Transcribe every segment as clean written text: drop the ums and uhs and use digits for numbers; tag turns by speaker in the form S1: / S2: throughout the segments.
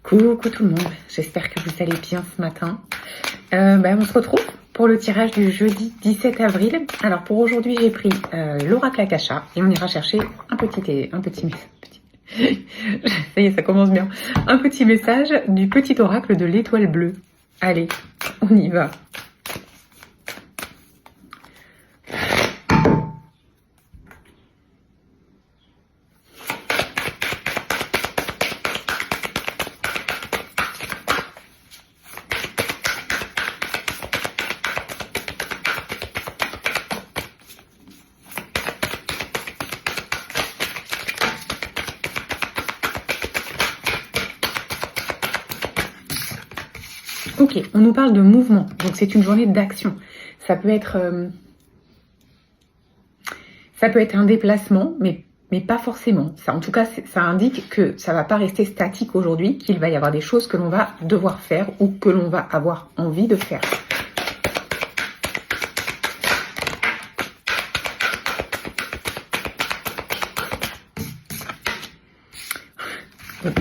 S1: Coucou tout le monde, j'espère que vous allez bien ce matin. On se retrouve pour le tirage du jeudi 17 avril. Alors pour aujourd'hui j'ai pris l'oracle Akasha et on ira chercher un petit ça y est, ça commence bien. Un petit message du petit oracle de l'étoile bleue. Allez, on y va. Ok, on nous parle de mouvement, donc c'est une journée d'action. Ça peut être un déplacement, mais pas forcément. Ça, en tout cas, ça indique que ça va pas rester statique aujourd'hui, qu'il va y avoir des choses que l'on va devoir faire ou que l'on va avoir envie de faire.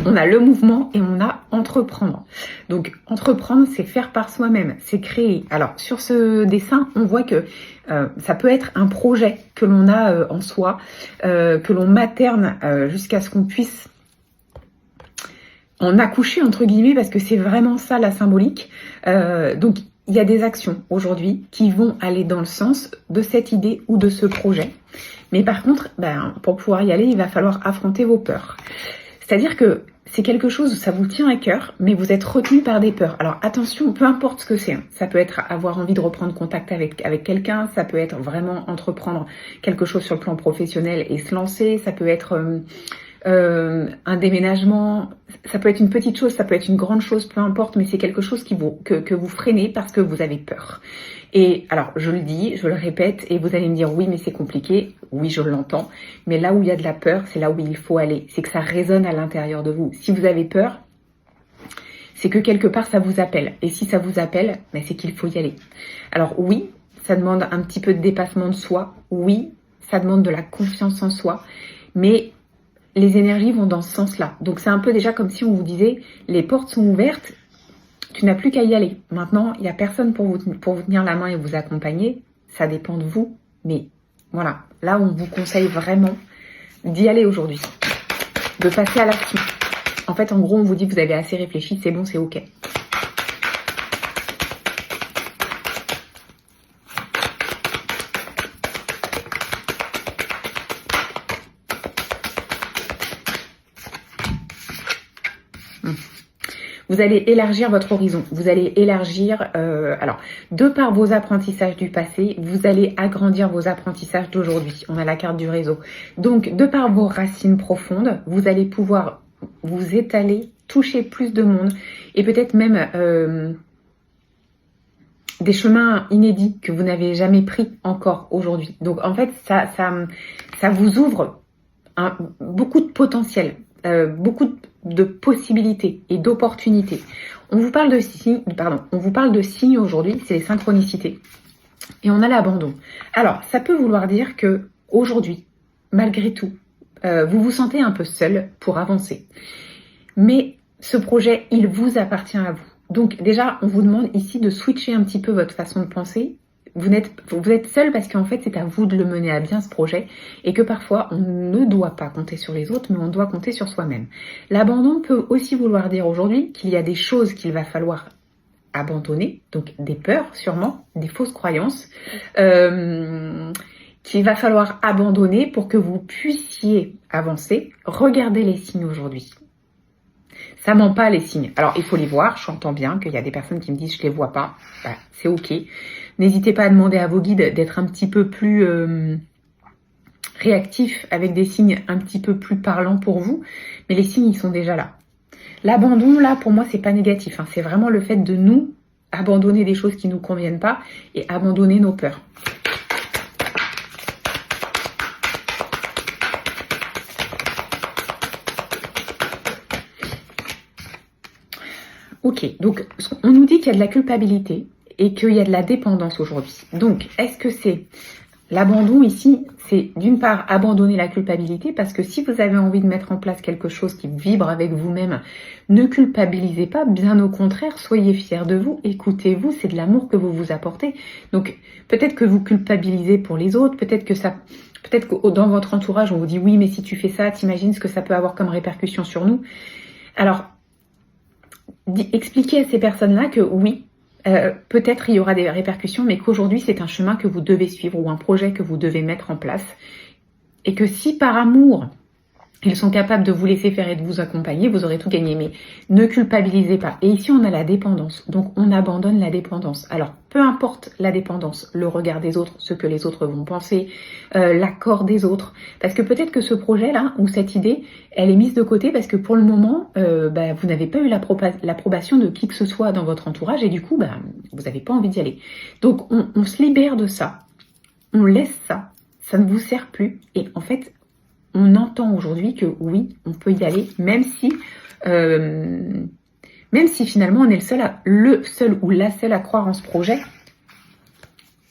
S1: On a le mouvement et on a entreprendre. Donc entreprendre, c'est faire par soi-même, c'est créer. Alors sur ce dessin, on voit que ça peut être un projet que l'on a en soi, que l'on materne jusqu'à ce qu'on puisse en accoucher entre guillemets, parce que c'est vraiment ça la symbolique. Donc il y a des actions aujourd'hui qui vont aller dans le sens de cette idée ou de ce projet. Mais par contre, pour pouvoir y aller, il va falloir affronter vos peurs. C'est-à-dire que c'est quelque chose où ça vous tient à cœur, mais vous êtes retenu par des peurs. Alors attention, peu importe ce que c'est. Ça peut être avoir envie de reprendre contact avec quelqu'un, ça peut être vraiment entreprendre quelque chose sur le plan professionnel et se lancer, ça peut être un déménagement, ça peut être une petite chose, ça peut être une grande chose, peu importe, mais c'est quelque chose que vous freinez parce que vous avez peur. Et alors, je le dis, je le répète, et vous allez me dire, oui, mais c'est compliqué. Oui, je l'entends. Mais là où il y a de la peur, c'est là où il faut aller. C'est que ça résonne à l'intérieur de vous. Si vous avez peur, c'est que quelque part, ça vous appelle. Et si ça vous appelle, c'est qu'il faut y aller. Alors oui, ça demande un petit peu de dépassement de soi. Oui, ça demande de la confiance en soi. Mais les énergies vont dans ce sens-là. Donc c'est un peu déjà comme si on vous disait, les portes sont ouvertes, tu n'as plus qu'à y aller. Maintenant, il n'y a personne pour vous tenir la main et vous accompagner. Ça dépend de vous. Mais voilà, là, on vous conseille vraiment d'y aller aujourd'hui. De passer à l'action. En fait, en gros, on vous dit que vous avez assez réfléchi, c'est bon, c'est ok. Vous allez élargir votre horizon, vous allez élargir, alors, de par vos apprentissages du passé, vous allez agrandir vos apprentissages d'aujourd'hui. On a la carte du réseau. Donc, de par vos racines profondes, vous allez pouvoir vous étaler, toucher plus de monde et peut-être même des chemins inédits que vous n'avez jamais pris encore aujourd'hui. Donc, en fait, ça vous ouvre beaucoup de potentiel. Beaucoup de possibilités et d'opportunités. On vous parle de signes aujourd'hui, c'est les synchronicités. Et on a l'abandon. Alors, ça peut vouloir dire que aujourd'hui, malgré tout, vous vous sentez un peu seul pour avancer. Mais ce projet, il vous appartient à vous. Donc déjà, on vous demande ici de switcher un petit peu votre façon de penser. Vous êtes seul parce qu'en fait, c'est à vous de le mener à bien ce projet et que parfois, on ne doit pas compter sur les autres, mais on doit compter sur soi-même. L'abandon peut aussi vouloir dire aujourd'hui qu'il y a des choses qu'il va falloir abandonner, donc des peurs sûrement, des fausses croyances, qu'il va falloir abandonner pour que vous puissiez avancer. Regardez les signes aujourd'hui. Ça ment pas les signes. Alors, il faut les voir. J'entends bien qu'il y a des personnes qui me disent « je les vois pas ». C'est ok. N'hésitez pas à demander à vos guides d'être un petit peu plus réactifs avec des signes un petit peu plus parlants pour vous. Mais les signes, ils sont déjà là. L'abandon, là, pour moi, c'est pas négatif. C'est vraiment le fait de nous abandonner des choses qui nous conviennent pas et abandonner nos peurs. Ok, donc on nous dit qu'il y a de la culpabilité et qu'il y a de la dépendance aujourd'hui. Donc, est-ce que c'est L'abandon ici, c'est d'une part abandonner la culpabilité, parce que si vous avez envie de mettre en place quelque chose qui vibre avec vous-même, ne culpabilisez pas, bien au contraire, soyez fiers de vous, écoutez-vous, c'est de l'amour que vous vous apportez. Donc peut-être que vous culpabilisez pour les autres, peut-être que dans votre entourage, on vous dit oui, mais si tu fais ça, t'imagines ce que ça peut avoir comme répercussion sur nous. Alors, expliquez à ces personnes-là que oui, peut-être il y aura des répercussions, mais qu'aujourd'hui c'est un chemin que vous devez suivre ou un projet que vous devez mettre en place. Et que si par amour, ils sont capables de vous laisser faire et de vous accompagner, vous aurez tout gagné. Mais ne culpabilisez pas. Et ici, on a la dépendance. Donc, on abandonne la dépendance. Alors, peu importe la dépendance, le regard des autres, ce que les autres vont penser, l'accord des autres. Parce que peut-être que ce projet-là, ou cette idée, elle est mise de côté parce que pour le moment, vous n'avez pas eu l'approbation de qui que ce soit dans votre entourage et du coup, vous n'avez pas envie d'y aller. Donc, on se libère de ça. On laisse ça. Ça ne vous sert plus. Et en fait, on entend aujourd'hui que oui, on peut y aller, même si finalement on est le seul ou la seule à croire en ce projet.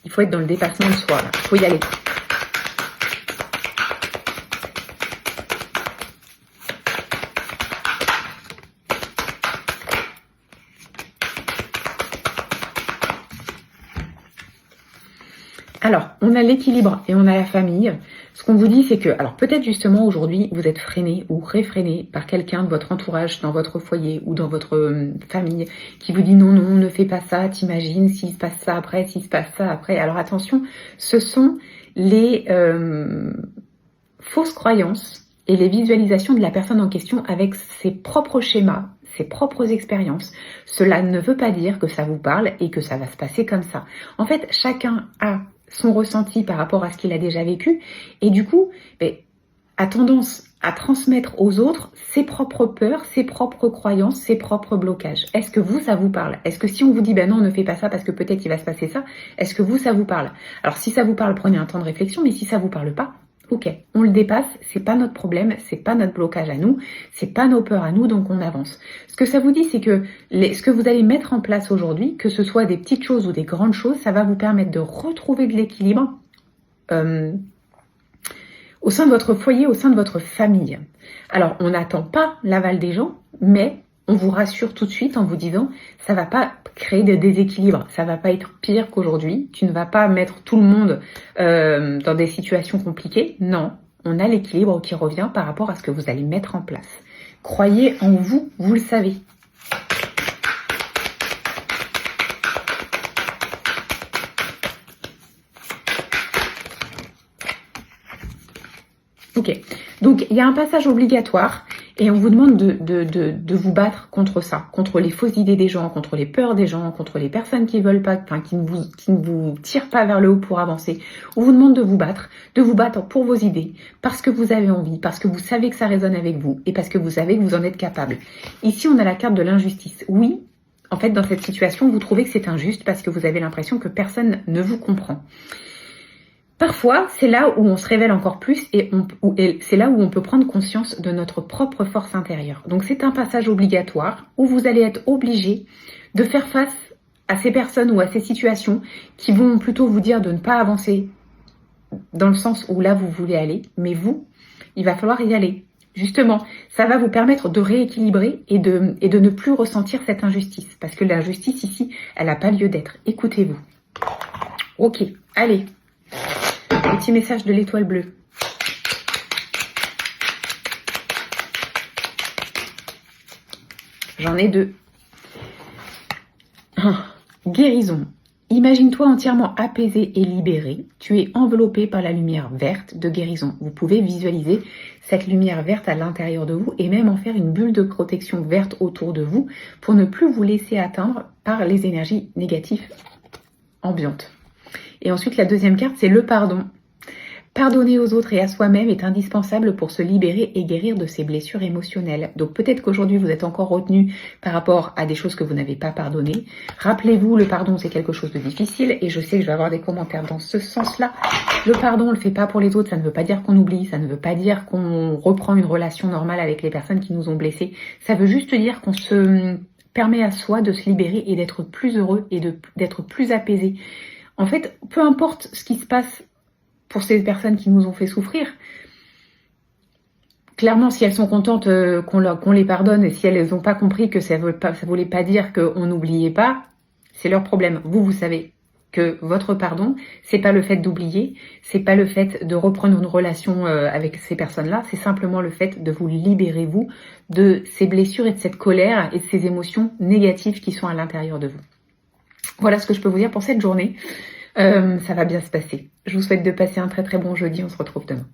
S1: Il faut être dans le dépassement de soi, là. Il faut y aller. Alors, on a l'équilibre et on a la famille. Ce qu'on vous dit, c'est que, alors peut-être justement aujourd'hui, vous êtes freiné ou réfréné par quelqu'un de votre entourage, dans votre foyer ou dans votre famille, qui vous dit non, non, ne fais pas ça, t'imagines s'il se passe ça après, s'il se passe ça après. Alors attention, ce sont les fausses croyances et les visualisations de la personne en question avec ses propres schémas, ses propres expériences. Cela ne veut pas dire que ça vous parle et que ça va se passer comme ça. En fait, chacun a son ressenti par rapport à ce qu'il a déjà vécu et du coup a tendance à transmettre aux autres ses propres peurs, ses propres croyances, ses propres blocages. Est-ce que vous, ça vous parle? Est-ce que si on vous dit non, ne fais pas ça parce que peut-être il va se passer ça, est-ce que vous, ça vous parle? Alors si ça vous parle, prenez un temps de réflexion, mais si ça vous parle pas, ok, on le dépasse, c'est pas notre problème, c'est pas notre blocage à nous, c'est pas nos peurs à nous, donc on avance. Ce que ça vous dit, c'est que ce que vous allez mettre en place aujourd'hui, que ce soit des petites choses ou des grandes choses, ça va vous permettre de retrouver de l'équilibre au sein de votre foyer, au sein de votre famille. Alors, on n'attend pas l'aval des gens, mais on vous rassure tout de suite en vous disant ça va pas créer de déséquilibre, ça va pas être pire qu'aujourd'hui, tu ne vas pas mettre tout le monde dans des situations compliquées. Non, on a l'équilibre qui revient par rapport à ce que vous allez mettre en place. Croyez en vous, vous le savez. Ok, donc il y a un passage obligatoire et on vous demande de vous battre contre ça, contre les fausses idées des gens, contre les peurs des gens, contre les personnes qui veulent pas, qui ne vous tirent pas vers le haut pour avancer. On vous demande de vous battre pour vos idées, parce que vous avez envie, parce que vous savez que ça résonne avec vous et parce que vous savez que vous en êtes capable. Ici, on a la carte de l'injustice. Oui, en fait, dans cette situation, vous trouvez que c'est injuste parce que vous avez l'impression que personne ne vous comprend. Parfois, c'est là où on se révèle encore plus et c'est là où on peut prendre conscience de notre propre force intérieure. Donc c'est un passage obligatoire où vous allez être obligé de faire face à ces personnes ou à ces situations qui vont plutôt vous dire de ne pas avancer dans le sens où là vous voulez aller, mais vous, il va falloir y aller. Justement, ça va vous permettre de rééquilibrer et de ne plus ressentir cette injustice. Parce que l'injustice ici, elle n'a pas lieu d'être. Écoutez-vous. Ok, allez. Petit message de l'étoile bleue. J'en ai deux. Guérison. Imagine-toi entièrement apaisé et libéré. Tu es enveloppé par la lumière verte de guérison. Vous pouvez visualiser cette lumière verte à l'intérieur de vous et même en faire une bulle de protection verte autour de vous pour ne plus vous laisser atteindre par les énergies négatives ambiantes. Et ensuite, la deuxième carte, c'est le pardon. Pardonner aux autres et à soi-même est indispensable pour se libérer et guérir de ses blessures émotionnelles. Donc peut-être qu'aujourd'hui vous êtes encore retenu par rapport à des choses que vous n'avez pas pardonnées. Rappelez-vous, le pardon c'est quelque chose de difficile et je sais que je vais avoir des commentaires dans ce sens-là. Le pardon, on le fait pas pour les autres, ça ne veut pas dire qu'on oublie, ça ne veut pas dire qu'on reprend une relation normale avec les personnes qui nous ont blessés. Ça veut juste dire qu'on se permet à soi de se libérer et d'être plus heureux et d'être plus apaisé. En fait, peu importe ce qui se passe pour ces personnes qui nous ont fait souffrir. Clairement, si elles sont contentes qu'on les pardonne et si elles n'ont pas compris que ça voulait pas dire qu'on n'oubliait pas, c'est leur problème. Vous savez que votre pardon, c'est pas le fait d'oublier, c'est pas le fait de reprendre une relation avec ces personnes-là, c'est simplement le fait de vous libérer, vous, de ces blessures et de cette colère et de ces émotions négatives qui sont à l'intérieur de vous. Voilà ce que je peux vous dire pour cette journée. Ça va bien se passer. Je vous souhaite de passer un très très bon jeudi, on se retrouve demain.